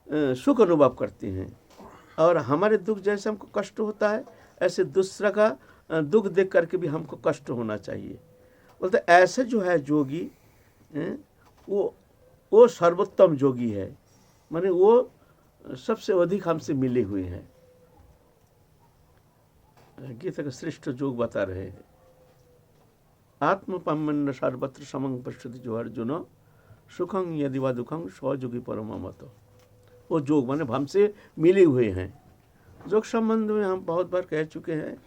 सुख अनुभव करते हैं, और हमारे दुख जैसे हमको कष्ट होता है ऐसे दूसरा का दुख देख करके भी हमको कष्ट होना चाहिए। बोलते ऐसे जो है योगी वो सर्वोत्तम योगी है, माने वो सबसे अधिक हमसे मिले हुए हैं। गीता का श्रेष्ठ योग बता रहे हैं। आत्मपाम्यन्न सर्वत्र समं पश्यति जो अर्जुन सुखं यदि वा दुखं स्वयोगी परममतो। वो योग माने हमसे मिले हुए हैं। योग संबंध में हम बहुत बार कह चुके हैं,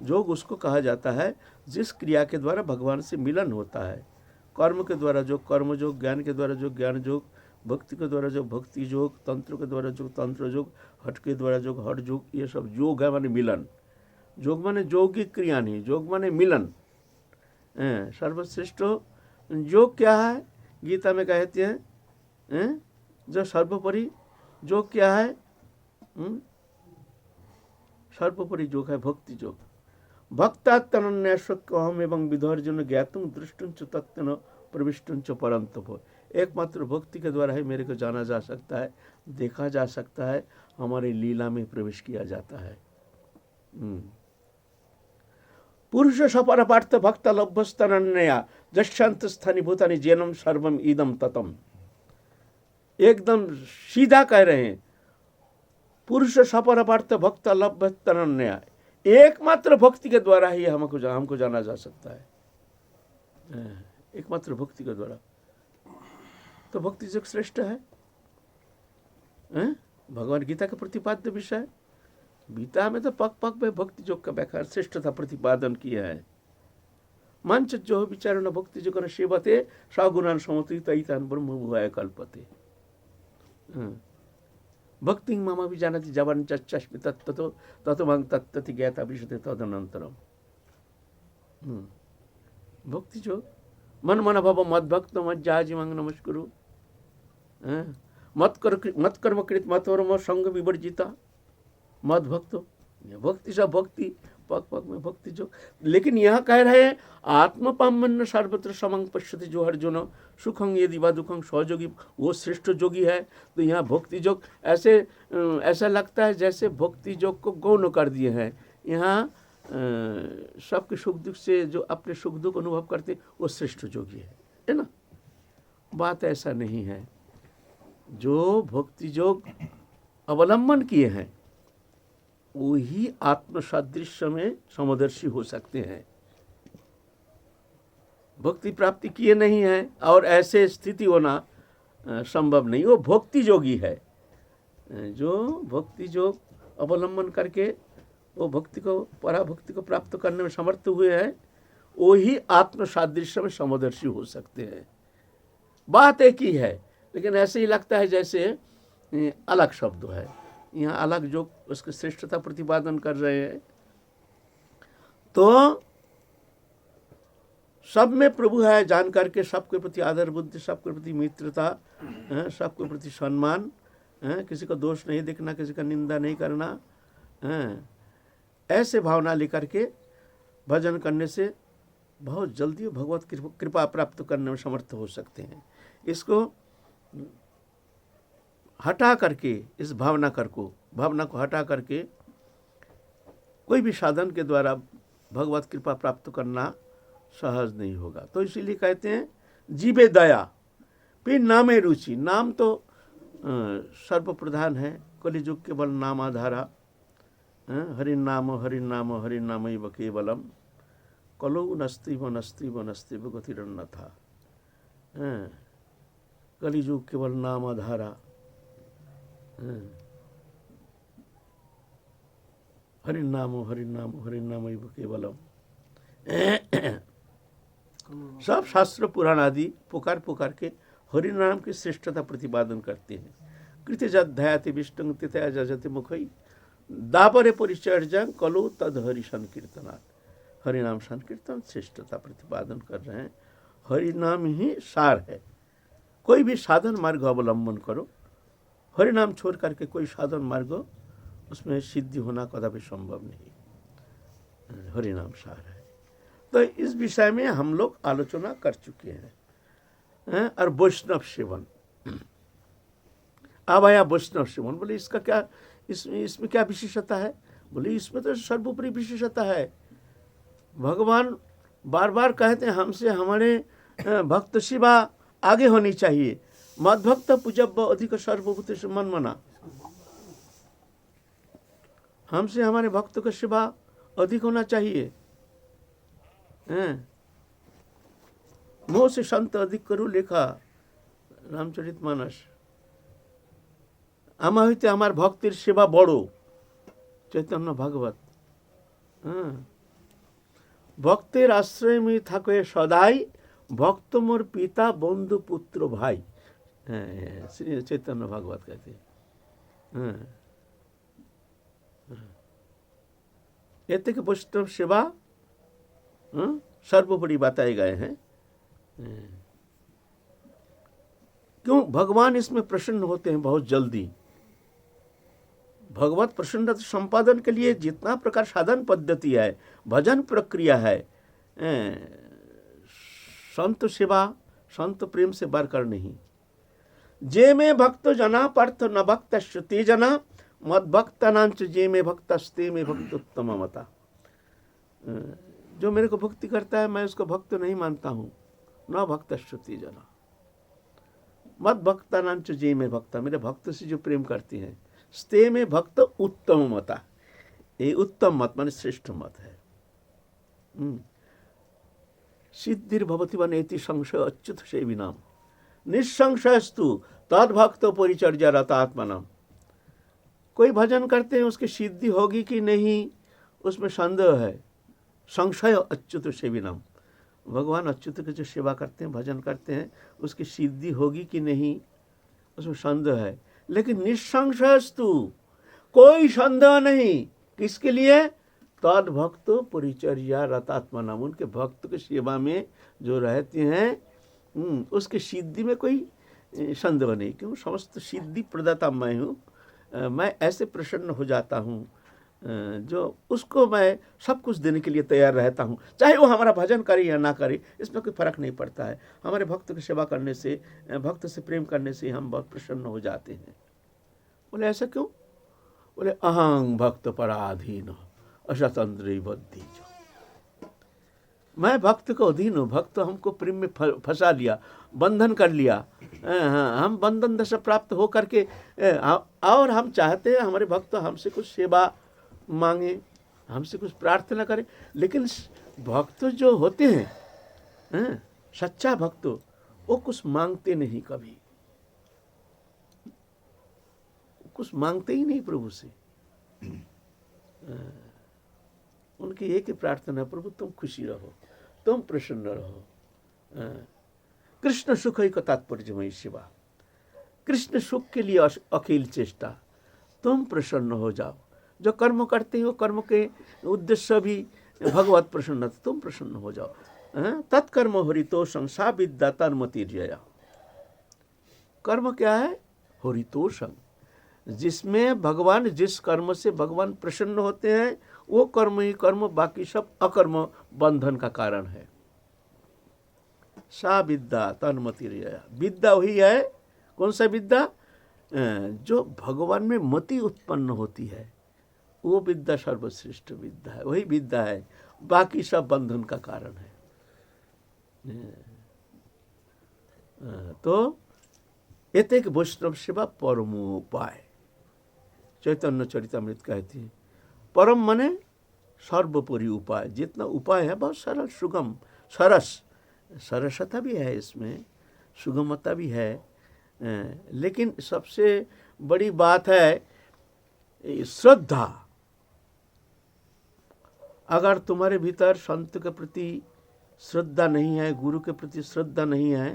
योग उसको कहा जाता है जिस क्रिया के द्वारा भगवान से मिलन होता है। कर्म के द्वारा जो कर्म योग, ज्ञान के द्वारा जो ज्ञान योग, भक्ति के द्वारा जो भक्ति योग, तंत्र के द्वारा जो तंत्र योग, हठ के द्वारा जो हठ योग, ये सब योग है माने मिलन। योग माने यौगिक क्रिया नहीं, योग माने मिलन। सर्वश्रेष्ठ योग क्या है? गीता में कहते हैं जो सर्वोपरि योग क्या है? सर्वोपरि योग है भक्ति योग। भक्तात्तनन्यासक्यहम एवं विधर्जन ज्ञातुम दृष्टुंच तत्न प्रविष्टुंच परंतप। एकमात्र भक्ति के द्वारा ही मेरे को जाना जा सकता है, देखा जा सकता है, हमारी लीला में प्रवेश किया जाता है। पुरुष सपर पार्थ भक्त लभ्यस्तनन्या जशांत स्थानी भूतानि जैनम सर्वम इदम ततम। एकदम सीधा कह रहे हैं, पुरुष सपर पार्थ भक्त लभ्यस्तनन्या, एकमात्र भक्ति के द्वारा ही हमको जाना जा सकता है, एकमात्र भक्ति के द्वारा। तो भक्ति जो श्रेष्ठ है, भगवान गीता का प्रतिपाद्य विषय। गीता में तो पक पक में भक्ति योग का व्याख्या श्रेष्ठता प्रतिपादन किया है। मंच जो विचार न भक्ति जो न सेवते सगुणान समति तैतान ब्रह्म भुवाय कल्पते। भक्ति मम भी जानति जवान चस्मि तत्तो तत्वं तत्तति ज्ञाता विशते तदनंतरम। भक्ति जो मन मन भव मद भक्त मत जाजिमंग नमस्कुरु मत कर्म कृत मत वर्म संग विवर्जिता मद भक्तो। भक्ति सब भक्ति पग पग में भक्ति जो। लेकिन यहाँ कह रहे हैं आत्मपाम्यन्न सर्वत्र समं पश्यति जो अर्जुन सुखं यदि वा दुखं स्वयोगी, वो श्रेष्ठ योगी है। तो यहाँ भक्ति योग ऐसा लगता है जैसे भक्ति योग को गौण कर दिए हैं। यहाँ सबके सुख दुख से जो अपने सुख दुख अनुभव करते वो श्रेष्ठ योगी है ना। बात ऐसा नहीं है। जो भक्ति योग अवलंबन किए हैं वही आत्म सादृश्य में समदर्शी हो सकते हैं। भक्ति प्राप्ति किए नहीं है और ऐसे स्थिति होना संभव नहीं। वो भक्ति योगी है। जो भक्ति योग अवलंबन करके वो भक्ति को पराभक्ति को प्राप्त करने में समर्थ हुए हैं, वही आत्म सादृश्य में समदर्शी हो सकते हैं। बात एक ही है, लेकिन ऐसे ही लगता है जैसे अलग शब्द है। यहाँ अलग जो उसकी श्रेष्ठता प्रतिपादन कर रहे हैं। तो सब में प्रभु है जान करके सबके प्रति आदर बुद्धि, सबके प्रति मित्रता, सबके प्रति सम्मान, किसी का दोष नहीं देखना, किसी का निंदा नहीं करना, ऐसे भावना लेकर के भजन करने से बहुत जल्दी भगवत कृपा प्राप्त करने में समर्थ हो सकते हैं। इसको हटा करके, इस भावना को हटा करके कोई भी साधन के द्वारा भगवत कृपा प्राप्त करना सहज नहीं होगा। तो इसीलिए कहते हैं जीवे दया, फिर नामे रुचि। नाम तो सर्वप्रधान है, कलिजुग केवल नाम आधारा। हरिनाम हरिनाम हरिनाम एव केवलम कलौ नस्तिव नस्तिव नस्तिव गतिरन्यथा। कलिजुग केवल नाम आधारा। हरिनाम हरिनाम हरिनाम एव केवलम। सब शास्त्र पुराण आदि पुकार के हरिनाम की श्रेष्ठता प्रतिपादन करते हैं। कृत्यजाध्यायति विष्णु तिथया जजति मुखई दापरे परिचर्या कलो तद हरि संकीर्तनात्। हरिनाम संकीर्तन श्रेष्ठता प्रतिपादन कर रहे हैं। हरिनाम ही सार है। कोई भी साधन मार्ग अवलंबन करो, हरिनाम छोड़ करके कोई साधन मार्ग उसमें सिद्धि होना कदापि संभव नहीं। हरिनाम सार है। तो इस विषय में हम लोग आलोचना कर चुके हैं। और वैष्णव सेवन, अब आया वैष्णव सेवन। बोले इसका क्या, इसमें क्या विशेषता है? बोले इसमें तो सर्वोपरि विशेषता है। भगवान बार बार कहते हैं हमसे हमारे भक्त सेवा आगे होनी चाहिए। मद्भक्त पूजब अधिक सर्वभूतेषु मन्मना। हमसे हमारे भक्त का सेवा अधिक होना चाहिए। मोह से संत अधिक करूँ लेखा, रामचरितमानस। আমার হইতে আমার ভক্তের সেবা বড়, চৈতন্য ভাগবত। ভক্তের আশ্রয় মে থাকে সদাই, ভক্ত মোর পিতা বন্ধু পুত্র ভাই। শ্রী চৈতন্য भागवत कहते हैं। ये तक वैष्णव सेवा सर्वोपरि बताए गए हैं। क्यों? भगवान इसमें प्रसन्न होते हैं बहुत जल्दी। भगवत प्रसन्नता संपादन के लिए जितना प्रकार साधन पद्धति है, भजन प्रक्रिया है, संत सेवा संत प्रेम से बढ़कर नहीं। जे में भक्त जना पार्थ न भक्त श्रुति जना, मद भक्त नांच जे में भक्तस्ते में भक्त उत्तम मता। जो मेरे को भक्ति करता है मैं उसको भक्त नहीं मानता हूँ। न भक्त श्रुति जना, मद भक्ता नांच जे में भक्ता, मेरे भक्त से जो प्रेम करती हैं, स्ते में भक्त उत्तम मता। ये उत्तम मत माने श्रेष्ठ मत है। सिद्धिर भवति वनेति संशय अच्युत सेविनाम, निसंशयस्तु तद भक्त परिचर्या रता आत्मनाम। कोई भजन करते हैं उसकी सिद्धि होगी कि नहीं उसमें संदेह है। संशय अच्युत सेविनाम, भगवान अच्युत की जो सेवा करते हैं, भजन करते हैं, उसकी सिद्धि होगी कि नहीं उसमें संदेह है। लेकिन निसंशयस्तु, कोई संदेह नहीं। किसके लिए? तद भक्त परिचर्या रतात्मा नाम, उनके भक्त की सेवा में जो रहते हैं उसकी सिद्धि में कोई संदेह नहीं। क्यों? समस्त सिद्धि प्रदाता मैं हूँ। मैं ऐसे प्रसन्न हो जाता हूँ जो उसको मैं सब कुछ देने के लिए तैयार रहता हूँ। चाहे वो हमारा भजन करे या ना करे, इसमें कोई फर्क नहीं पड़ता है। हमारे भक्त की सेवा करने से, भक्त से प्रेम करने से हम बहुत प्रसन्न हो जाते हैं। बोले ऐसा क्यों? बोले अहं भक्त पराधीन अशतंद्री बुद्धि। जो मैं भक्त को अधीन हूँ, भक्त हमको प्रेम में फंसा लिया, बंधन कर लिया। हम बंधन दशा प्राप्त हो करके और हम चाहते हैं हमारे भक्त हमसे कुछ सेवा मांगे, हमसे कुछ प्रार्थना करें। लेकिन भक्त जो होते हैं, सच्चा भक्त, वो कुछ मांगते नहीं, कभी कुछ मांगते ही नहीं प्रभु से। उनकी एक ही प्रार्थना, प्रभु तुम खुशी रहो, तुम प्रसन्न रहो। कृष्ण सुख ही का तात्पर्य शिवा, कृष्ण सुख के लिए अखिल चेष्टा, तुम प्रसन्न हो जाओ। जो कर्म करते हो कर्म के उद्देश्य भी भगवत प्रसन्नता, तुम प्रसन्न हो जाओ। तत्कर्म हरितोषं सा विद्या तन्मति जया। कर्म क्या है? हरितोषं, जिसमें भगवान, जिस कर्म से भगवान प्रसन्न होते हैं वो कर्म ही कर्म, बाकी सब अकर्म बंधन का कारण है। सा विद्या तन्मति जया, विद्या वही है। कौन सा विद्या? जो भगवान में मति उत्पन्न होती है, वो विद्या सर्वश्रेष्ठ विद्या है। वही विद्या है, बाकी सब बंधन का कारण है। तो एतेक वैष्णव सेवा परमोपाय। चैतन्य चरितामृत कहती है परम माने सर्वोपरि उपाय। जितना उपाय है बहुत सरल, सुगम, सरस, सरसता भी है इसमें, सुगमता भी है। लेकिन सबसे बड़ी बात है श्रद्धा। अगर तुम्हारे भीतर संत के प्रति श्रद्धा नहीं है, गुरु के प्रति श्रद्धा नहीं है,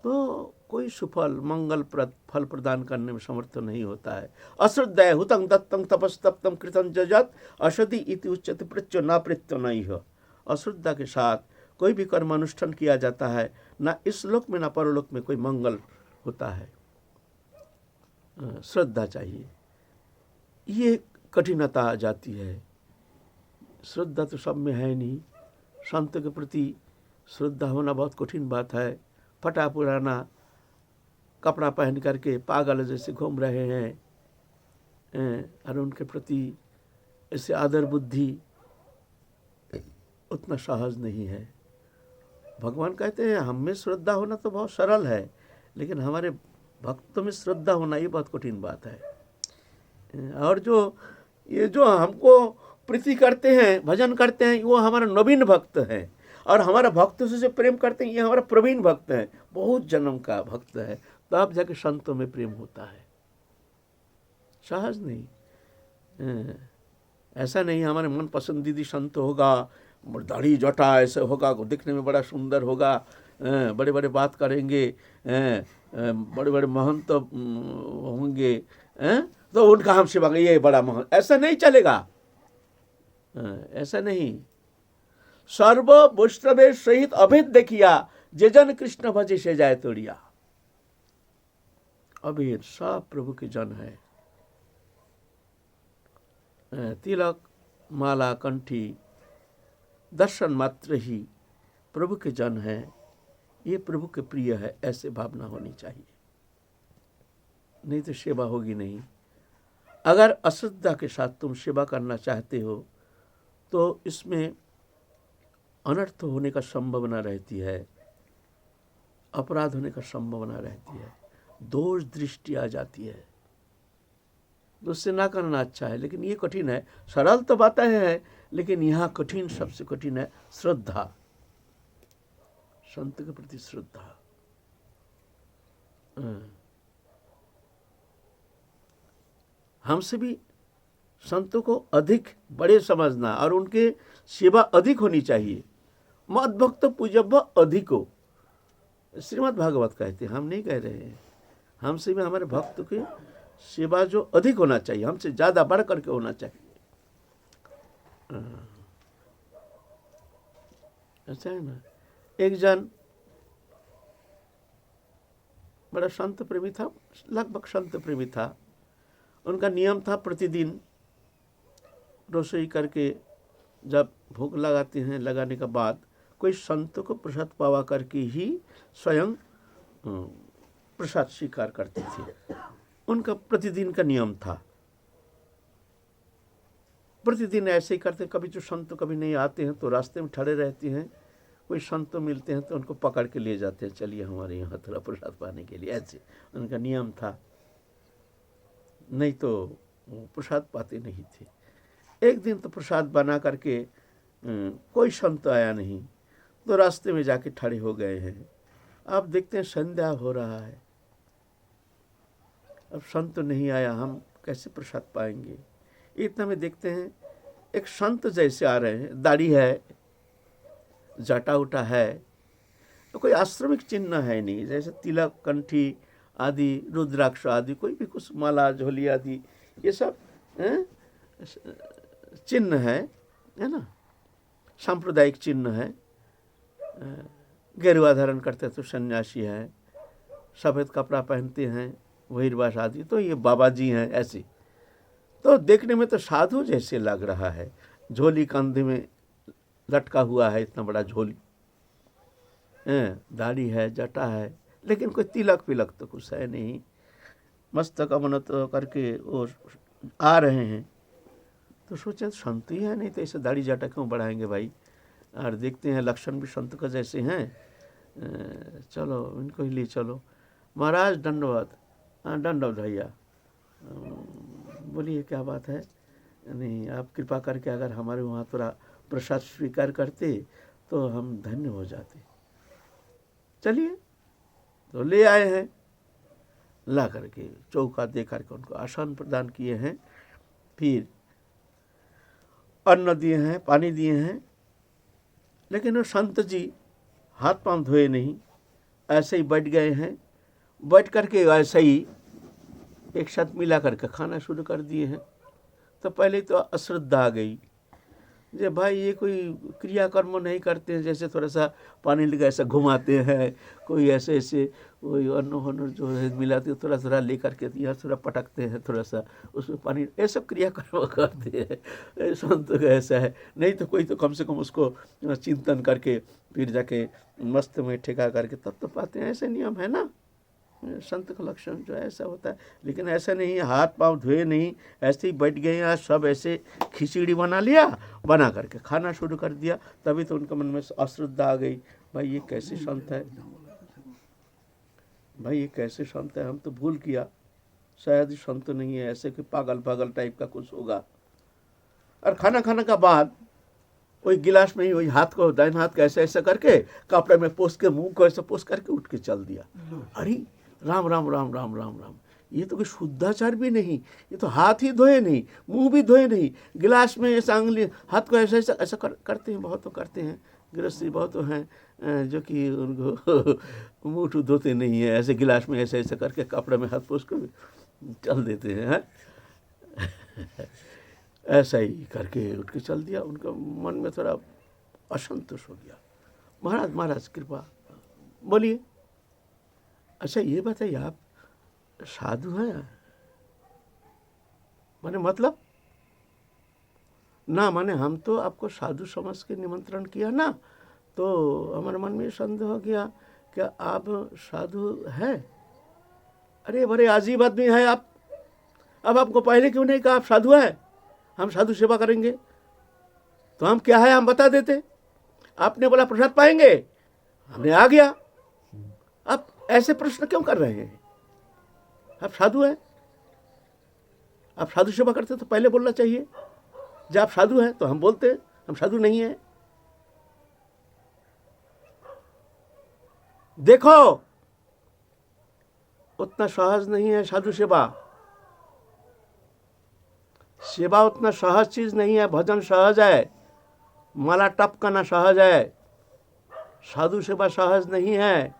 तो कोई सुफल मंगलप्रद फल प्रदान करने में समर्थ नहीं होता है। अश्रद्धा हुतं दत्तं तपस्तप्तं कृतं जजत अशुद्धि इति उच्यते प्रत्यो न प्रत्यो नहीं हो। अश्रद्धा के साथ कोई भी कर्म अनुष्ठान किया जाता है, ना इस लोक में ना परलोक में कोई मंगल होता है। श्रद्धा चाहिए, ये कठिनता आ जाती है। श्रद्धा तो सब में है नहीं। संत के प्रति श्रद्धा होना बहुत कठिन बात है। फटा पुराना कपड़ा पहन करके पागल जैसे घूम रहे हैं, और उनके प्रति ऐसे आदर बुद्धि, उतना सहज नहीं है। भगवान कहते हैं हम में श्रद्धा होना तो बहुत सरल है, लेकिन हमारे भक्तों में श्रद्धा होना ये बहुत कठिन बात है। और जो हमको प्रीति करते हैं, भजन करते हैं, वो हमारा नवीन भक्त है, और हमारा भक्त से प्रेम करते हैं, ये हमारा प्रवीण भक्त है, बहुत जन्म का भक्त है, तब जाके संतों में प्रेम होता है, सहज नहीं। ऐसा नहीं हमारे मन पसंदीदा संत होगा, दाढ़ी जटा ऐसे होगा, दिखने में बड़ा सुंदर होगा, बड़े बड़े बात करेंगे, बड़े बड़े महंत होंगे, तो उनका हम सेवा ये बड़ा महंत, ऐसा नहीं चलेगा, ऐसा नहीं। सर्व वैष्णवेर सहित अभेद देखिया, जे जन कृष्ण भजे से जाए तोड़िया। अभेद सब प्रभु के जन है। तिलक माला कंठी दर्शन मात्र ही प्रभु के जन है, ये प्रभु के प्रिय है, ऐसे भावना होनी चाहिए, नहीं तो सेवा होगी नहीं। अगर अश्रद्धा के साथ तुम सेवा करना चाहते हो तो इसमें अनर्थ होने का संभावना रहती है, अपराध होने का संभावना रहती है, दोष दृष्टि आ जाती है, तो उससे ना करना अच्छा है। लेकिन ये कठिन है, सरल तो बातें हैं, लेकिन यहाँ कठिन, सबसे कठिन है श्रद्धा, संत के प्रति श्रद्धा। हमसे भी संतों को अधिक बड़े समझना और उनके सेवा अधिक होनी चाहिए। मद भक्त पूजव्य अधिको, श्रीमद् भागवत कहते हैं, हम नहीं कह रहे हैं। हमसे भी हमारे भक्त की सेवा जो अधिक होना चाहिए, हमसे ज्यादा बढ़ करके होना चाहिए। ऐसा है ना। एक जन बड़ा संत प्रेमी था, लगभग संत प्रेमी था। उनका नियम था प्रतिदिन रसोई करके जब भूख लगाते हैं, लगाने के बाद कोई संत को प्रसाद पावा करके ही स्वयं प्रसाद स्वीकार करते थे। उनका प्रतिदिन का नियम था, प्रतिदिन ऐसे ही करते। कभी जो संत कभी नहीं आते हैं तो रास्ते में खड़े रहते हैं, कोई संत मिलते हैं तो उनको पकड़ के ले जाते हैं, चलिए हमारे यहाँ थोड़ा प्रसाद पाने के लिए, ऐसे उनका नियम था, नहीं तो प्रसाद पाते नहीं थे। एक दिन तो प्रसाद बना करके कोई संत आया नहीं, तो रास्ते में जाके खड़े हो गए हैं। अब देखते हैं संध्या हो रहा है, अब संत नहीं आया, हम कैसे प्रसाद पाएंगे। इतना में देखते हैं एक संत जैसे आ रहे हैं, दाढ़ी है, जटा उटा है, तो कोई आश्रमिक चिन्ह है नहीं, जैसे तिलक कंठी आदि, रुद्राक्ष आदि, कोई भी कुछ माला झोली आदि, ये सब चिन्ह है ना, सांप्रदायिक चिन्ह है। गेरुआ धारण करते तो सन्यासी है, सफ़ेद कपड़ा पहनते हैं, वहीरवास आदि, तो ये बाबा जी हैं ऐसे। तो देखने में तो साधु जैसे लग रहा है, झोली कंधे में लटका हुआ है, इतना बड़ा झोली, दाढ़ी है, जटा है, लेकिन कोई तिलक पिलक तो कुछ है नहीं। मस्तक अवनत करके वो आ रहे हैं, तो सोचे संत ही है, नहीं तो ऐसे दाढ़ी जटा क्यों बढ़ाएंगे भाई। और देखते हैं लक्षण भी संत का जैसे हैं, चलो इनको ही ले चलो। महाराज दंडवत। हाँ दंडवत भैया, बोलिए क्या बात है। नहीं, आप कृपा करके अगर हमारे वहाँ थोड़ा प्रसाद स्वीकार करते तो हम धन्य हो जाते। चलिए, तो ले आए हैं, ला करके चौका दे करके उनको आसन प्रदान किए हैं, फिर अन्न दिए हैं, पानी दिए हैं। लेकिन वो संत जी हाथ पांव धोए नहीं, ऐसे ही बैठ गए हैं। बैठ करके ऐसे ही एक साथ मिला करके खाना शुरू कर दिए हैं। तो पहले तो अश्रद्धा आ गई, जे भाई ये कोई क्रियाकर्म नहीं करते हैं, जैसे थोड़ा सा पानी लगा ऐसा घुमाते हैं, कोई ऐसे ऐसे कोई अन्न जो है मिलाते थोड़ा थोड़ा लेकर के यहाँ थोड़ा पटकते हैं, थोड़ा सा उसमें पानी, ये सब क्रियाकर्म करते हैं। संत का ऐसा है, नहीं तो कोई तो कम से कम उसको चिंतन करके फिर जाके मस्त में ठेका करके तब तो पाते हैं, ऐसे नियम है ना। संत का लक्षण जो है ऐसा होता है। लेकिन ऐसा नहीं हाथ पांव धोए नहीं, ऐसे ही बैठ गए यहाँ सब ऐसे खिचड़ी बना लिया, बना करके खाना शुरू कर दिया, तभी तो उनके मन में अश्रद्धा आ गई। भाई ये कैसे संत है, भाई ये कैसे संत है, हम तो भूल किया, शायद संत नहीं है, ऐसे कि पागल पागल टाइप का कुछ होगा। और खाना खाने का बाद वही गिलास में ही वही हाथ को दाहिने हाथ का ऐसा ऐसा करके कपड़े में पोस के मुंह को ऐसा पोस करके उठ के चल दिया। अरे राम राम राम राम राम राम, ये तो कोई शुद्धाचार भी नहीं, ये तो हाथ ही धोए नहीं, मुंह भी धोए नहीं, गिलास में ऐसा अंगली हाथ को ऐसा ऐसा ऐसा करते हैं, बहुत तो करते हैं गृहस्थी, बहुत तो हैं जो कि उनको मुँह धोते नहीं है, ऐसे गिलास में ऐसे ऐसा करके कपड़े में हाथ पोस कर चल देते हैं। ऐसा ही करके उठ के चल दिया। उनका मन में थोड़ा असंतोष हो गया। महाराज महाराज कृपा, बोलिए। अच्छा ये बताइए आप साधु हैं? माने मतलब ना, माने हम तो आपको साधु समझ के निमंत्रण किया ना, तो हमारे मन में संदेह हो गया क्या आप साधु हैं? अरे बड़े अजीब आदमी है आप। अब आपको पहले क्यों नहीं कहा आप साधु हैं, हम साधु सेवा करेंगे? तो हम क्या है हम बता देते। आपने बोला प्रसाद पाएंगे, हमने आ गया। आप ऐसे प्रश्न क्यों कर रहे हैं? आप साधु हैं, आप साधु सेवा करते तो पहले बोलना चाहिए। जब आप साधु हैं तो हम बोलते हम साधु नहीं हैं। देखो उतना सहज नहीं है साधु सेवा, सेवा उतना सहज चीज नहीं है। भजन सहज है, माला टपकाना सहज है, साधु सेवा सहज नहीं है।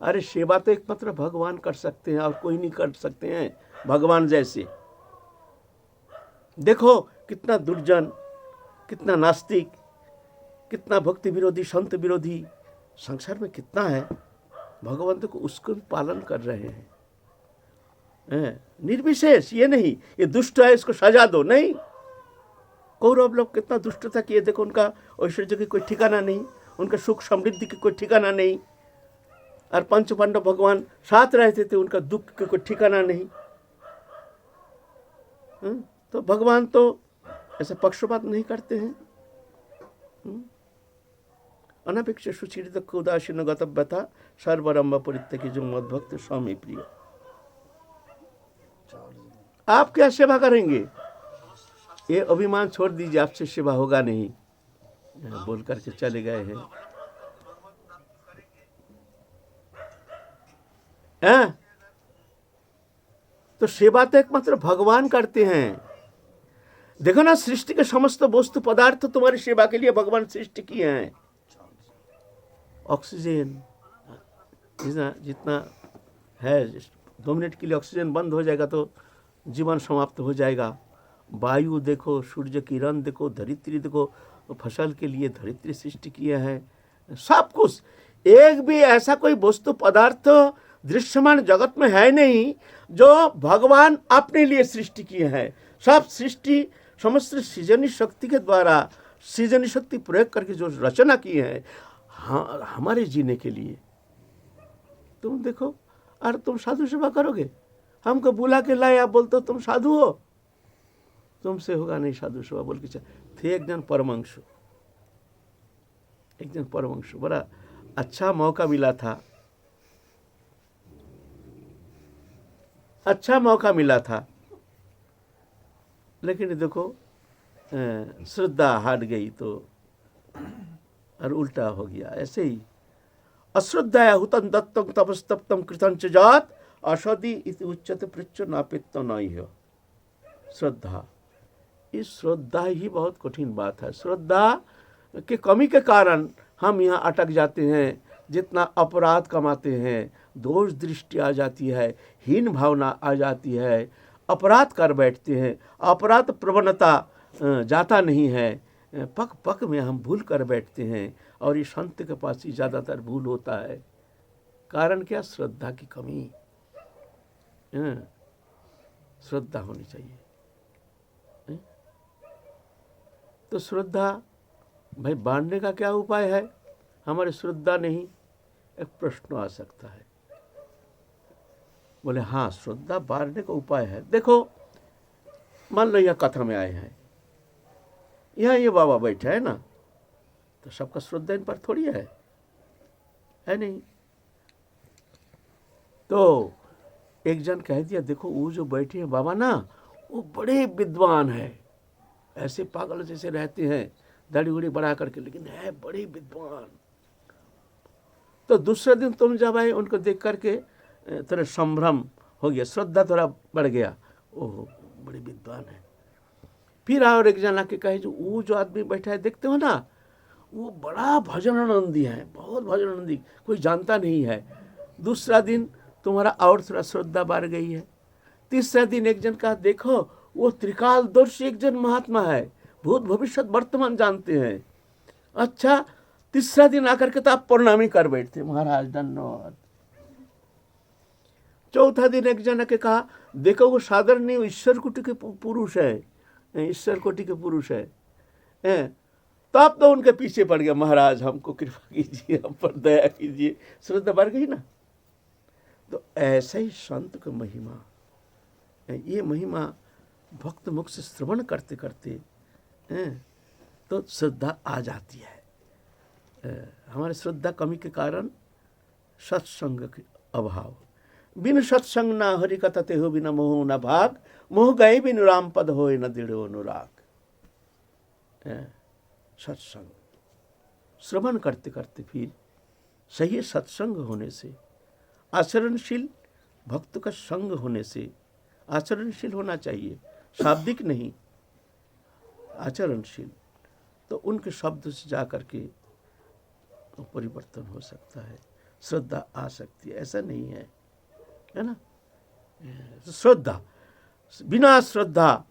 अरे सेवा तो एकमात्र भगवान कर सकते हैं और कोई नहीं कर सकते हैं भगवान जैसे। देखो कितना दुर्जन, कितना नास्तिक, कितना भक्ति विरोधी, संत विरोधी संसार में कितना है, भगवंत को उसको भी पालन कर रहे हैं। निर्विशेष, ये नहीं ये दुष्ट है इसको सजा दो, नहीं। कौरव लोग कितना दुष्टता किए, देखो उनका ऐश्वर्य की कोई ठिकाना नहीं, उनका सुख समृद्धि की कोई ठिकाना नहीं। और पंच पांडव भगवान साथ रहते थे, उनका दुख की कोई ठिकाना नहीं। तो भगवान तो ऐसे पक्षपात नहीं करते हैं। अनपेक्ष सुचीरित उदासीन गतव्यता सर्वरंभ परित्यागी जो मद्भक्त स्वामी प्रिय। आप क्या सेवा करेंगे? ये अभिमान छोड़ दीजिए, आपसे सेवा होगा नहीं, बोल करके चले गए हैं। तो सेवा तो एकमात्र भगवान करते हैं। देखो ना, सृष्टि के समस्त वस्तु पदार्थ तुम्हारी सेवा के लिए भगवान सृष्टि किए हैं। ऑक्सीजन जितना है, 2 मिनट के लिए ऑक्सीजन बंद हो जाएगा तो जीवन समाप्त हो जाएगा। वायु देखो, सूर्य किरण देखो, धरित्री देखो, फसल के लिए धरित्री सृष्टि किए हैं। सब कुछ, एक भी ऐसा कोई वस्तु पदार्थ दृश्यमान जगत में है नहीं जो भगवान अपने लिए सृष्टि किए हैं। सब सृष्टि समस्त सृजनी शक्ति के द्वारा, सृजनी शक्ति प्रयोग करके जो रचना की है हमारे जीने के लिए। तुम देखो, और तुम साधु सेवा करोगे? हमको बुला के लाए, आप बोलते हो तुम साधु हो, तुमसे होगा नहीं साधु सेवा बोल के। थे एक जन परमंशु, एक जन परमंशु, बड़ा अच्छा मौका मिला था, अच्छा मौका मिला था, लेकिन देखो श्रद्धा हार गई तो और उल्टा हो गया। ऐसे ही अश्रद्धाया हुतं दत्तं तपस्तप्तं कृतं च जात असदि इति उच्यते पृच्छ नापित्तो नहीं हो। श्रद्धा, इस श्रद्धा ही बहुत कठिन बात है। श्रद्धा के कमी के कारण हम यहाँ अटक जाते हैं। जितना अपराध कमाते हैं, दोष दृष्टि आ जाती है, हीन भावना आ जाती है, अपराध कर बैठते हैं, अपराध प्रवणता जाता नहीं है, पक पक में हम भूल कर बैठते हैं। और ये संत के पास ही ज़्यादातर भूल होता है। कारण क्या? श्रद्धा की कमी। श्रद्धा होनी चाहिए। तो श्रद्धा भाई बांटने का क्या उपाय है? हमारी श्रद्धा नहीं, एक प्रश्न आ सकता है। बोले हाँ, श्रद्धा बारने का उपाय है। देखो, मान लो यह कथा में आए हैं, यहाँ ये बाबा बैठे है ना, तो सबका श्रद्धा इन पर थोड़ी है नहीं। तो एक जन कह दिया, देखो वो जो बैठे हैं बाबा ना, वो बड़े विद्वान है, ऐसे पागल जैसे रहते हैं, दाढ़ी उड़ी बढ़ा करके, लेकिन है बड़े विद्वान। तो दूसरे दिन तुम जब आए, उनको देख करके थोड़ा संभ्रम हो गया, श्रद्धा थोड़ा बढ़ गया, ओह बड़े विद्वान है। फिर और एक जना के कहे, जो वो जो आदमी बैठा है देखते हो ना, वो बड़ा भजनानंदी है, बहुत भजनानंदी, कोई जानता नहीं है। दूसरा दिन तुम्हारा और थोड़ा श्रद्धा बढ़ गई है। तीसरा दिन एक जन कहा, देखो वो त्रिकालदर्शी एक जन महात्मा है, भूत भविष्य वर्तमान जानते हैं। अच्छा, तीसरा दिन आकर के तो आप प्रणामी कर बैठते, महाराज धन्यवाद। चौथा दिन एक जना के कहा, देखो वो साधारण नहीं, ईश्वर कोटि के पुरुष है, ईश्वर कोटि के पुरुष है। तो आप तो उनके पीछे पड़ गया, महाराज हमको कृपा कीजिए, हम पर दया कीजिए, श्रद्धा बढ़ गई ना। तो ऐसे ही संत का महिमा, ये महिमा भक्त मुख से श्रवण करते करते तो श्रद्धा आ जाती है। हमारे श्रद्धा कमी के कारण सत्संग के अभाव, बिन सत्संग ना हरि कथा ते हो बिना मोह न भाग, मोह गए बिन राम पद होए न दृढ़ अनुराग। सत्संग श्रवण करते करते फिर सही सत्संग होने से, आचरणशील भक्त का संग होने से, आचरणशील होना चाहिए, शाब्दिक नहीं, आचरणशील, तो उनके शब्द से जा करके परिवर्तन हो सकता है, श्रद्धा आ सकती है। ऐसा नहीं है ना। श्रद्धा, बिना श्रद्धा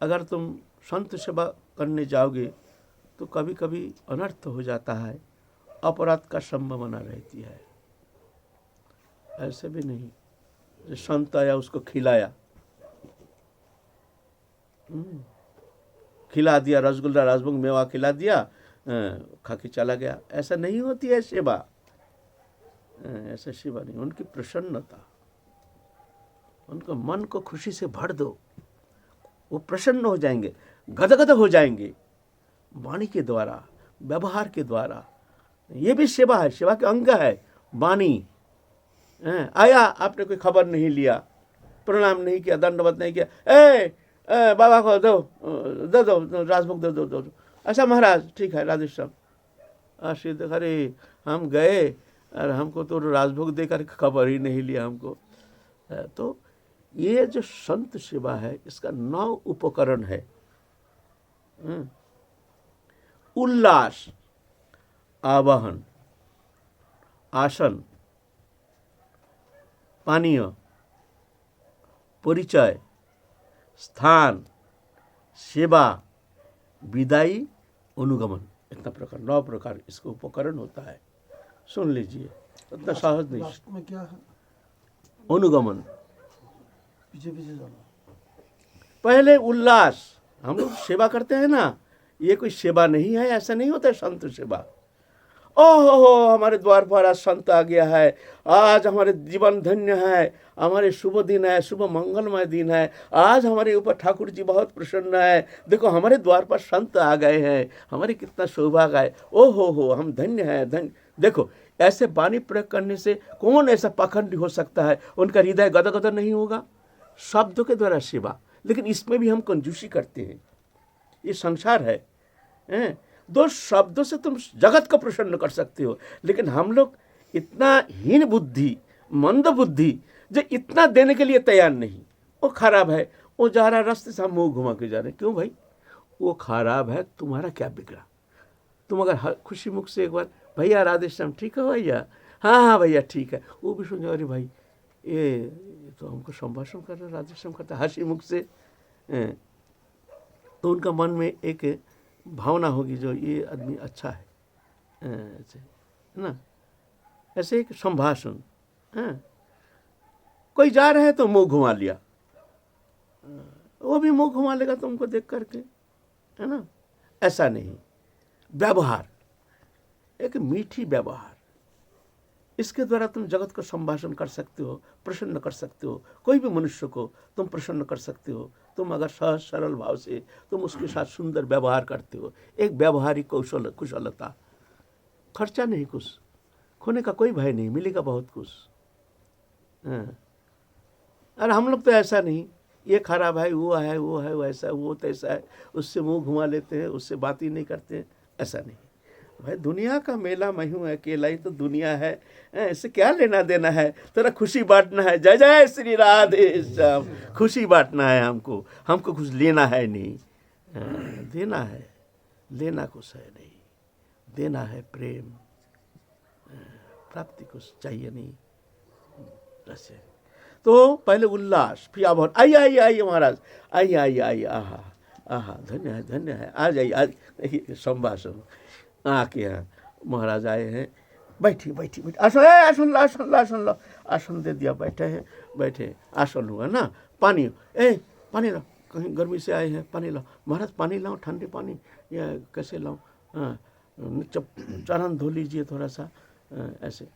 अगर तुम संत सेवा करने जाओगे तो कभी कभी अनर्थ हो जाता है, अपराध का संभावना रहती है। ऐसे भी नहीं, जो संत आया उसको खिलाया, खिला दिया, रसगुल्ला राजभोग मेवा खिला दिया, खा के चला गया, ऐसा नहीं होती है सेवा। ऐसा सेवा नहीं, उनकी प्रसन्नता, उनको मन को खुशी से भर दो, वो प्रसन्न हो जाएंगे, गदगद हो जाएंगे, वाणी के द्वारा, व्यवहार के द्वारा। ये भी सेवा है, सेवा के अंग है वाणी। आया, आपने कोई खबर नहीं लिया, प्रणाम नहीं किया, दंडवत नहीं किया, बाबा को दो राजभोग दो। अच्छा महाराज ठीक है, राधे श्याम आशीर्द। अरे हम गए और हमको तो राजभोग देकर खबर ही नहीं लिया हमको। तो ये जो संत सेवा है, इसका 9 उपकरण है। उल्लास, आवाहन, आसन, पानीय, परिचय, स्थान, सेवा, विदाई, अनुगमन, इतना प्रकार, 9 प्रकार इसका उपकरण होता है। सुन लीजिए, इतना सहज नहीं। लास्ट में क्या है? अनुगमन, पीछे पीछे जाना। पहले उल्लास, हम लोग सेवा करते हैं ना, ये कोई सेवा नहीं है, ऐसा नहीं होता है संत सेवा। ओहो हमारे द्वार पर आज संत आ गया है, आज हमारे जीवन धन्य है, हमारे शुभ दिन है, शुभ मंगलमय दिन है, आज हमारे ऊपर ठाकुर जी बहुत प्रसन्न है, देखो हमारे द्वार पर संत आ गए हैं, हमारे कितना सौभाग्य है, ओहो हम धन्य है, धन्य। देखो ऐसे वाणी प्रयोग करने से कौन ऐसा पाखंडी हो सकता है, उनका हृदय गदगद नहीं होगा। शब्दों के द्वारा सेवा, लेकिन इसमें भी हम कंजूसी करते हैं, ये संसार है। 2 शब्दों से तुम जगत को प्रसन्न कर सकते हो, लेकिन हम लोग इतना हीन बुद्धि, मंद बुद्धि, जो इतना देने के लिए तैयार नहीं। वो खराब है, वो जा रहा रास्ते से हम मुंह घुमा के जा रहे हैं, क्यों भाई? वो खराब है, तुम्हारा क्या बिगड़ा? तुम अगर खुशी मुख से एक बार, भैया राधे श्याम ठीक है भैया, हाँ भैया ठीक है, वो भी सुन, अरे भाई ये तो हमको संभाषण कर रहा, राधे श्याम करता, हंसी मुख से, तो उनका मन में एक भावना होगी जो ये आदमी अच्छा है, ऐसे ना। ऐसे एक संभाषण, कोई जा रहे हैं तो मुंह घुमा लिया, वो भी मुंह घुमा लेगा तुमको देख करके, है ना। ऐसा नहीं, व्यवहार, एक मीठी व्यवहार, इसके द्वारा तुम जगत को संभाषण कर सकते हो, प्रसन्न कर सकते हो, कोई भी मनुष्य को तुम प्रसन्न कर सकते हो। तुम अगर सहज सरल भाव से तुम उसके साथ सुंदर व्यवहार करते हो, एक व्यवहारिक कुशलता, खर्चा नहीं, कुछ खोने का कोई भय नहीं, मिलेगा बहुत कुछ। हाँ। अरे हम लोग तो ऐसा नहीं, ये खराब है, वो है, वो है, वैसा, वो तैसा है, उससे मुंह घुमा लेते हैं, उससे बात ही नहीं करते हैं, ऐसा नहीं। भाई दुनिया का मेला मैं हूँ अकेला ही तो दुनिया है, इससे क्या लेना देना है, तेरा खुशी बांटना है। जय जय श्री राधे श्याम। खुशी बांटना है हमको, हमको कुछ लेना है नहीं, देना है, लेना कुछ है नहीं, देना है प्रेम, प्राप्ति कुछ चाहिए नहीं। ऐसे तो पहले उल्लास, फिर आभार, आइए आइए आइए महाराज, आइए आइए आइए, आहा आहा, धन्य है, आ जाइए, आज देखिए संभाषण आके यहाँ महाराज आए हैं, बैठिए बैठिए बैठिए, आसन, आसन लो, आसन लो, आसन लो, आसन दे दिया, बैठे हैं, बैठे, आसन हुआ ना, पानी, पानी लो, कहीं गर्मी से आए हैं, पानी लो महाराज, पानी लाओ, ठंडे पानी या कैसे लाऊं, हाँ, चरण धो लीजिए थोड़ा सा, ऐसे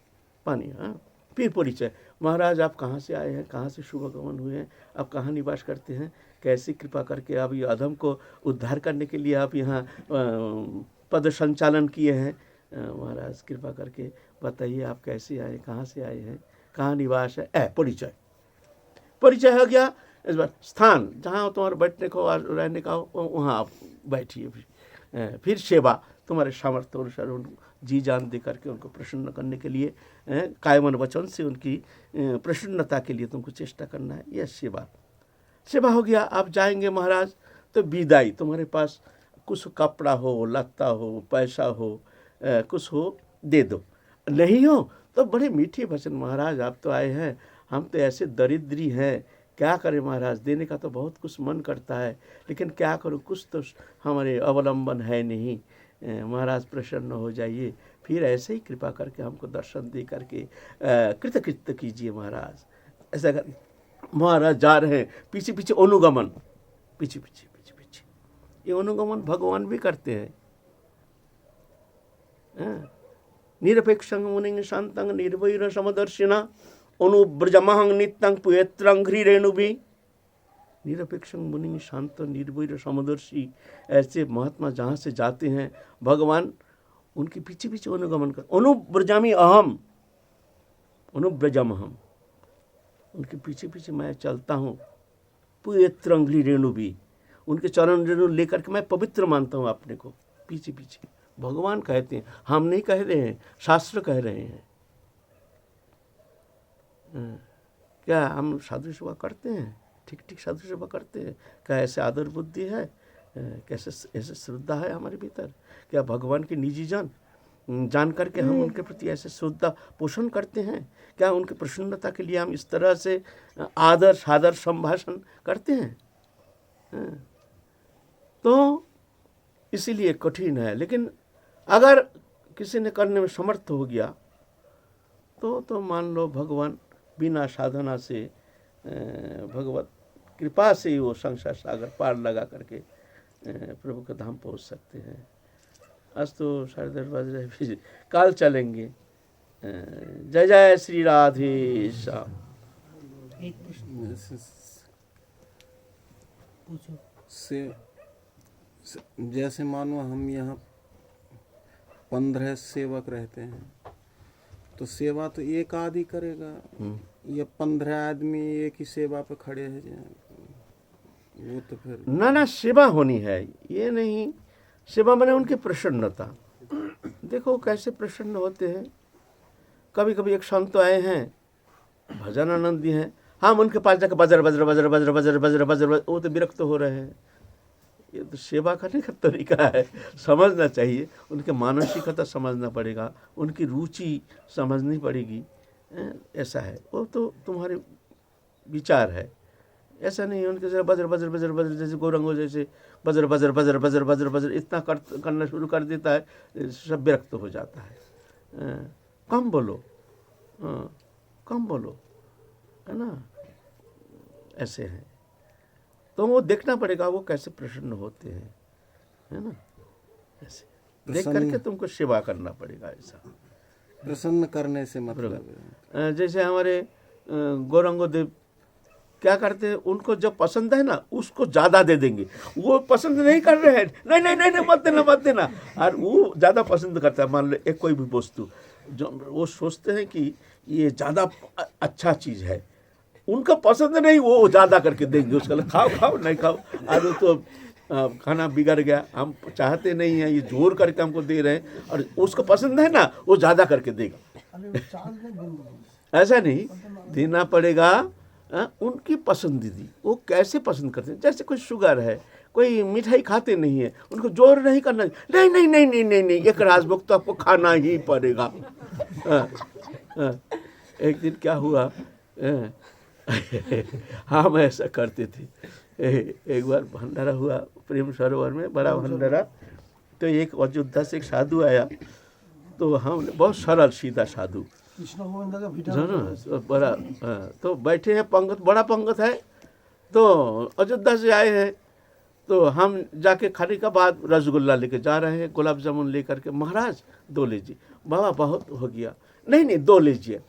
पानी। हाँ, फिर परिचय, महाराज आप कहाँ से आए हैं, कहाँ से शुभ गमन हुए हैं, आप कहाँ निवास करते हैं, कैसी कृपा करके आप ये अधम को उद्धार करने के लिए आप यहाँ पद संचालन किए हैं, महाराज कृपा करके बताइए आप कैसे आए, कहाँ से आए हैं, कहाँ निवास है। परिचय, परिचय हो गया। इस बार स्थान जहाँ तुम्हारे बैठने को और रहने का हो वहाँ आप बैठिए। फिर सेवा, तुम्हारे सामर्थ्य अनुसार जी जान दे करके उनको प्रसन्न करने के लिए, कायमन वचन से उनकी प्रसन्नता के लिए तुमको चेष्टा करना है, यह सेवा। सेवा हो गया। आप जाएंगे महाराज तो विदाई, तुम्हारे पास कुछ कपड़ा हो, लत्ता हो, पैसा हो, कुछ हो दे दो, नहीं हो तो बड़े मीठे वचन, महाराज आप तो आए हैं, हम तो ऐसे दरिद्री हैं, क्या करें महाराज, देने का तो बहुत कुछ मन करता है, लेकिन क्या करूं, कुछ तो हमारे अवलंबन है नहीं, महाराज प्रसन्न हो जाइए। फिर ऐसे ही कृपा करके हमको दर्शन दे करके कृतकृत्य कीजिए महाराज। ऐसा कर महाराज जा रहे हैं, पीछे पीछे अनुगमन, पीछे पीछे पीछे पीछे, ये अनुगमन भगवान भी करते हैं। निरपेक्षं मुनिं शान्तं निर्वैर समदर्शिना अनुव्रजमहं नित्यं पुयत्रं ह्रीरेणुभिः। निरपेक्षं मुनिं शांत निर्वैर समदर्शी, ऐसे महात्मा जहाँ से जाते हैं भगवान उनके पीछे पीछे अनुगमन कर, अनुव्रजामि अहम, अनुव्रजमहम, उनके पीछे पीछे मैं चलता हूँ। पुयत्रं ह्रीरेणुभिः, उनके चरण रेणु लेकर के मैं पवित्र मानता हूँ अपने को, पीछे पीछे भगवान कहते हैं, हम नहीं कह रहे हैं, शास्त्र कह रहे हैं। क्या हम साधु सेवा करते हैं, ठीक ठीक साधु सेवा करते हैं, क्या ऐसे आदर बुद्धि है, कैसे ऐसे श्रद्धा है हमारे भीतर, क्या भगवान के निजी जान करके हम उनके प्रति ऐसे श्रद्धा पोषण करते हैं, क्या उनके प्रसन्नता के लिए हम इस तरह से आदर सादर संभाषण करते हैं। तो इसीलिए कठिन है, लेकिन अगर किसी ने करने में समर्थ हो गया तो मान लो भगवान बिना साधना से भगवत कृपा से ही वो संसार सागर पार लगा करके प्रभु के धाम पहुंच सकते हैं। आज तो 10:30 बज रहे, फिर काल चलेंगे। जय जय श्री राधे श्याम। जैसे मानो हम यहाँ 15 सेवक रहते हैं, तो सेवा तो एक आदमी करेगा, ये 15 आदमी एक ही सेवा पे खड़े हैं, वो तो फिर ना सेवा होनी है, ये नहीं, सेवा माने उनकी प्रसन्नता। देखो कैसे प्रसन्न होते हैं। कभी कभी एक संत आए हैं, भजन आनंदी हैं, हम उनके पास जाकर buzzer buzzer buzzer buzzer buzzer buzzer buzzer, वो तो विरक्त हो रहे हैं। ये तो सेवा करने का तरीका है, समझना चाहिए, उनके मानसिकता समझना पड़ेगा, उनकी रुचि समझनी पड़ेगी। ऐसा है, वो तो तुम्हारे विचार है, ऐसा नहीं है। उनके जरा बजर बजर बजर बजर, जैसे गौरंगो जैसे buzzer buzzer buzzer buzzer buzzer buzzer इतना करना शुरू कर देता है, सब विरक्त हो जाता है। कम बोलो, कम बोलो, है ना, ऐसे है। तो वो देखना पड़ेगा वो कैसे प्रसन्न होते हैं, है ना, ऐसे देख करके तुमको सेवा करना पड़ेगा। ऐसा प्रसन्न करने से मतलब है। जैसे हमारे गौरंगो देव क्या करते हैं, उनको जब पसंद है ना उसको ज़्यादा दे देंगे, वो पसंद नहीं कर रहे हैं, नहीं नहीं नहीं, नहीं मत देना मत देना, और वो ज़्यादा पसंद करता है। मान लो एक कोई भी वस्तु जो वो सोचते हैं कि ये ज़्यादा अच्छा चीज़ है, उनका पसंद नहीं, वो ज़्यादा करके देंगे उसका, खाओ खाओ नहीं खाओ, और वो तो खाना बिगड़ गया, हम चाहते नहीं हैं, ये जोर करके हमको दे रहे हैं, और उसको पसंद है ना वो ज़्यादा करके देगा। अरे वो चाल नहीं बंद ऐसा नहीं देना पड़ेगा, उनकी पसंदीदी वो कैसे पसंद करते हैं। जैसे कोई शुगर है, कोई मिठाई खाते नहीं है, उनको जोर नहीं करना, नहीं नहीं नहीं नहीं नहीं नहीं, एक राजभोग तो आपको खाना ही पड़ेगा। एक दिन क्या हुआ, हम ऐसा करते थे। एक बार भंडारा हुआ प्रेम सरोवर में, बड़ा भंडारा, तो एक अयोध्या से एक साधु आया, तो हमने बहुत सरल सीधा साधु, कृष्ण गोविंद का भीटा जानो बड़ा, तो बैठे हैं, पंगत बड़ा पंगत है, तो अयोध्या से आए हैं, तो हम जाके खाने का बाद रसगुल्ला लेके जा रहे हैं, गुलाब जामुन लेकर के, महाराज 2 लीजिए, बाबा बहुत हो गया, नहीं नहीं 2 लीजिए,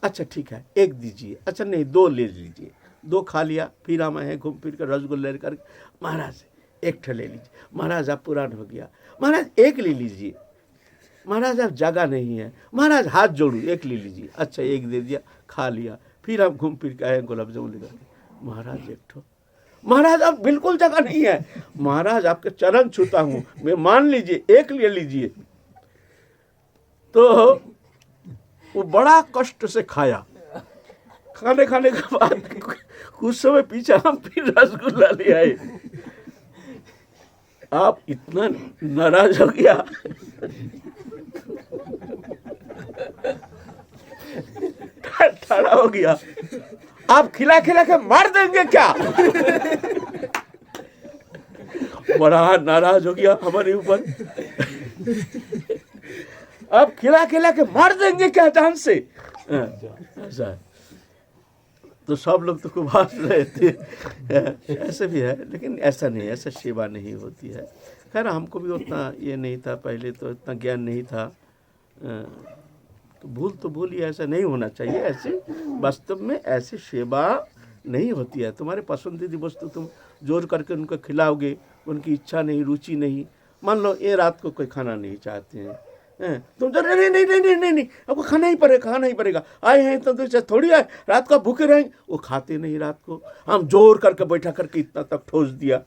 अच्छा ठीक है 1 दीजिए, अच्छा नहीं 2 ले लीजिए, 2 खा लिया, फिर हम आए घूम फिर कर रसगुल्ला लेकर, महाराज 1 ठे ले लीजिए, महाराज आप पुरान हो गया, महाराज 1 ले लीजिए, महाराज आप जगह नहीं है, महाराज हाथ जोड़ू 1 ले लीजिए, अच्छा 1 दे दिया, खा लिया, फिर हम घूम फिर के आए गुलाब जामुन लेकर के, महाराज 1 ठो, महाराज आप बिल्कुल जगह नहीं है, महाराज आपके चरण छूता हूँ मैं, मान लीजिए 1 ले लीजिए। तो वो बड़ा कष्ट से खाया, खाने के बाद कुछ समय पीछे हम फिर रसगुल्ला ले आए, आप इतना नाराज हो गया, ठड़ा हो गया, आप खिला खिला के मार देंगे क्या? बड़ा नाराज हो गया हमारे ऊपर, आप खिला खिला के मार देंगे क्या जान से? ऐसा है। तो सब लोग तो खूब हंस रहे थे, ऐसे भी है, लेकिन ऐसा नहीं, ऐसा सेवा नहीं होती है। खैर हमको भी उतना ये नहीं था, पहले तो इतना ज्ञान नहीं था, तो भूल ही, ऐसा नहीं होना चाहिए। ऐसे वास्तव में ऐसी सेवा नहीं होती है। तुम्हारे पसंदीदा वस्तु तुम जोर करके उनको खिलाओगे, उनकी इच्छा नहीं, रुचि नहीं, मान लो ये रात को कोई खाना नहीं चाहते हैं, तुम तो नहीं नहीं नहीं नहीं नहीं नहीं आपको खाना ही पड़ेगा, आए हैं तो थोड़ी आए, रात को भूखे रहेंगे, वो खाते नहीं रात को, हम जोर करके बैठा करके इतना तक ठोस दिया,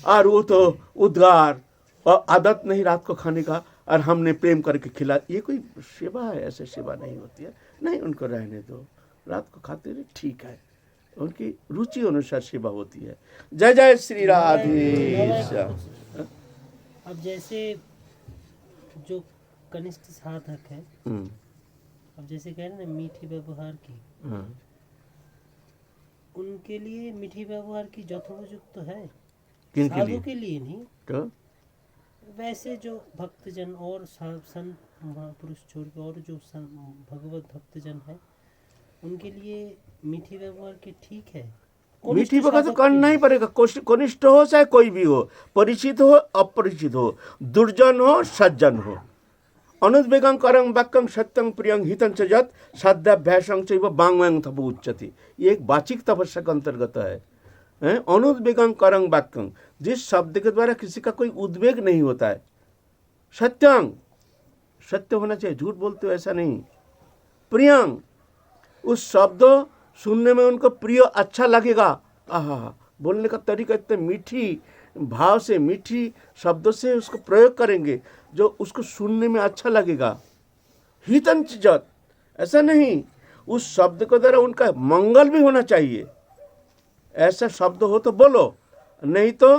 और वो तो उद्गार और आदत नहीं रात को खाने का, और हमने प्रेम करके खिला, ये कोई सेवा है? ऐसे सेवा नहीं होती है। नहीं, उनको रहने दो, रात को खाते रहे, ठीक है, उनकी रुचि अनुसार सेवा होती है। जय जय श्री राधे श्याम। अब जैसे जो कनिष्ठ साधक है, अब जैसे कह रहे हैं ना मीठी व्यवहार की, उनके लिए मीठी व्यवहार की यथोपयुक्त तो है, साधु के लिए नहीं, तो वैसे जो भक्तजन और संत महापुरुष छोड़ के और जो भगवत भक्तजन है, उनके लिए मीठी व्यवहार की ठीक है। मीठी व्यवहार तो करना ही पड़ेगा, कनिष्ठ हो चाहे कोई भी हो, परिचित हो अपरिचित हो, दुर्जन हो सज्जन हो। अनुद्वेगं करं वाक्यं सत्यं प्रियं हितं च यत् साध्याभ्यासं चैव वाङ्मयं तपो उच्यते। ये एक वाचिक तपस्या का अंतर्गत है। अनुद्वेगं करं वाक्यं, जिस शब्द के द्वारा किसी का कोई उद्वेग नहीं होता है। सत्यं, सत्य होना चाहिए, झूठ बोलते हो ऐसा नहीं। प्रियं, उस शब्द सुनने में उनको प्रिय अच्छा लगेगा, आहा, बोलने का तरीका इतने मीठी भाव से, मीठी शब्दों से उसको प्रयोग करेंगे जो उसको सुनने में अच्छा लगेगा। हितं च यत्, ऐसा नहीं, उस शब्द के द्वारा उनका मंगल भी होना चाहिए। ऐसा शब्द हो तो बोलो, नहीं तो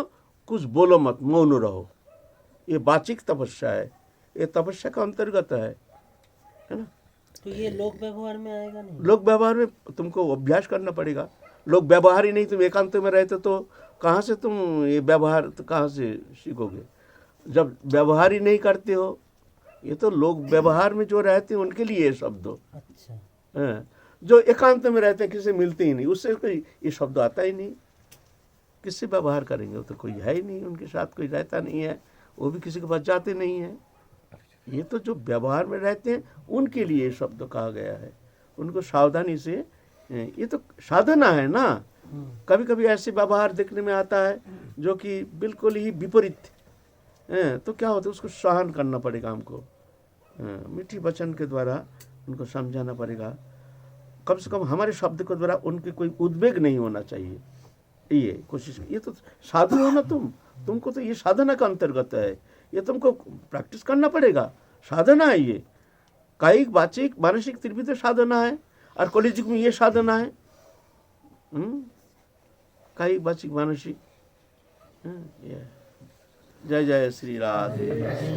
कुछ बोलो मत, मौन रहो। ये वाचिक तपस्या है, ये तपस्या का अंतर्गत है ना। तो ये लोक व्यवहार में आएगा नहीं? लोक व्यवहार में तुमको अभ्यास करना पड़ेगा। लोक व्यवहार ही नहीं, तुम एकांत में रहते तो कहाँ से तुम ये व्यवहार तो कहाँ से सीखोगे? जब व्यवहार ही नहीं करते हो, ये तो लोग व्यवहार में जो रहते हैं उनके लिए ये शब्द हो। अच्छा, जो एकांत में रहते हैं, किसी से मिलते ही नहीं, उससे कोई ये शब्द आता ही नहीं। किससे व्यवहार करेंगे? वो तो कोई है ही नहीं, उनके साथ कोई रहता नहीं है, वो भी किसी के पास जाते नहीं है। ये तो जो व्यवहार में रहते हैं उनके लिए ये शब्द कहा गया है, उनको सावधानी से, ये तो साधना है ना। कभी कभी ऐसे व्यवहार देखने में आता है जो कि बिल्कुल ही विपरीत है, तो क्या होता है, उसको सहन करना पड़ेगा हमको, मीठी वचन के द्वारा उनको समझाना पड़ेगा। कम से कम हमारे शब्द के द्वारा उनके कोई उद्वेग नहीं होना चाहिए, ये कोशिश। ये तो साधु हो ना तुमको तो ये साधना का अंतर्गत है, ये तुमको प्रैक्टिस करना पड़ेगा, साधना है ये। कायिक वाचिक मानसिक त्रिविध साधना है, और कलिजुग में ये साधना है, कायिक वाचिक मानसिक। जय जय श्री राधे।